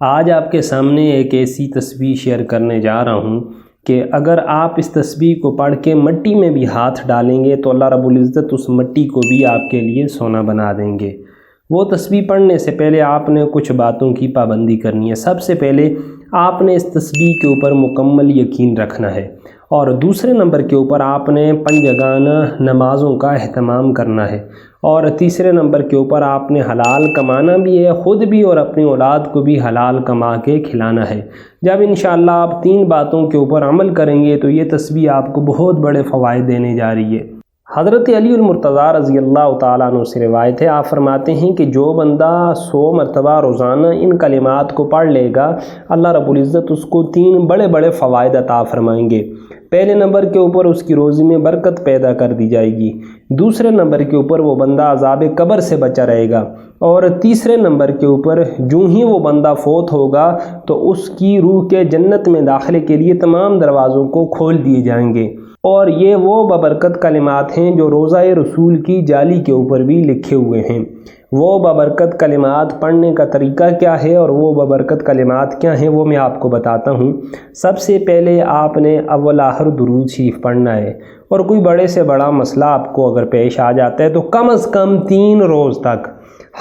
آج آپ کے سامنے ایک ایسی تسبیح شیئر کرنے جا رہا ہوں کہ اگر آپ اس تسبیح کو پڑھ کے مٹی میں بھی ہاتھ ڈالیں گے تو اللہ رب العزت اس مٹی کو بھی آپ کے لیے سونا بنا دیں گے۔ وہ تسبیح پڑھنے سے پہلے آپ نے کچھ باتوں کی پابندی کرنی ہے۔ سب سے پہلے آپ نے اس تسبیح کے اوپر مکمل یقین رکھنا ہے، اور دوسرے نمبر کے اوپر آپ نے پنجگانہ نمازوں کا اہتمام کرنا ہے، اور تیسرے نمبر کے اوپر آپ نے حلال کمانا بھی ہے، خود بھی اور اپنی اولاد کو بھی حلال کما کے کھلانا ہے۔ جب انشاءاللہ آپ 3 باتوں کے اوپر عمل کریں گے تو یہ تسبیح آپ کو بہت بڑے فوائد دینے جا رہی ہے۔ حضرت علی المرتضیٰ رضی اللہ تعالیٰ عنہ سے روایت ہے، آپ فرماتے ہیں کہ جو بندہ 100 مرتبہ روزانہ ان کلمات کو پڑھ لے گا، اللہ رب العزت اس کو 3 بڑے بڑے فوائد عطا فرمائیں گے۔ پہلے نمبر کے اوپر اس کی روزی میں برکت پیدا کر دی جائے گی، دوسرے نمبر کے اوپر وہ بندہ عذاب قبر سے بچا رہے گا، اور تیسرے نمبر کے اوپر جو ہی وہ بندہ فوت ہوگا تو اس کی روح کے جنت میں داخلے کے لیے تمام دروازوں کو کھول دیے جائیں گے۔ اور یہ وہ ببرکت کلمات ہیں جو روضہ رسول کی جالی کے اوپر بھی لکھے ہوئے ہیں۔ وہ ببرکت کلمات پڑھنے کا طریقہ کیا ہے اور وہ ببرکت کلمات کیا ہیں وہ میں آپ کو بتاتا ہوں۔ سب سے پہلے آپ نے اول آخر درود شریف پڑھنا ہے، اور کوئی بڑے سے بڑا مسئلہ آپ کو اگر پیش آ جاتا ہے تو کم از کم 3 روز تک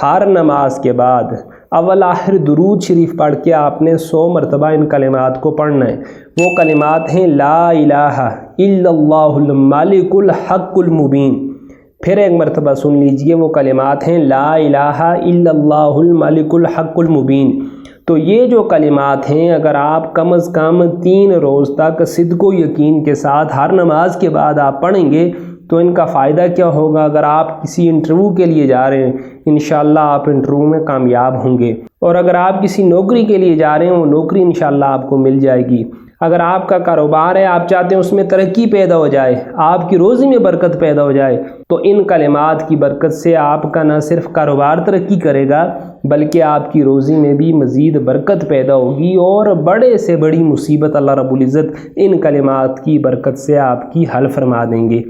ہر نماز کے بعد اول آخر درود شریف پڑھ کے آپ نے 100 مرتبہ ان کلمات کو پڑھنا ہے۔ وہ کلمات ہیں لا الہ الا اللہ الملک الحق المبین۔ پھر ایک مرتبہ سن لیجئے، وہ کلمات ہیں لا الہ الا اللہ الملک الحق المبین۔ تو یہ جو کلمات ہیں اگر آپ کم از کم 3 روز تک صدق و یقین کے ساتھ ہر نماز کے بعد آپ پڑھیں گے تو ان کا فائدہ کیا ہوگا؟ اگر آپ کسی انٹرویو کے لیے جا رہے ہیں، انشاءاللہ آپ انٹرویو میں کامیاب ہوں گے، اور اگر آپ کسی نوکری کے لیے جا رہے ہیں وہ نوکری انشاءاللہ آپ کو مل جائے گی۔ اگر آپ کا کاروبار ہے، آپ چاہتے ہیں اس میں ترقی پیدا ہو جائے، آپ کی روزی میں برکت پیدا ہو جائے، تو ان کلمات کی برکت سے آپ کا نہ صرف کاروبار ترقی کرے گا بلکہ آپ کی روزی میں بھی مزید برکت پیدا ہوگی، اور بڑے سے بڑی مصیبت اللہ رب العزت ان کلمات کی برکت سے آپ کی حل فرما دیں گے۔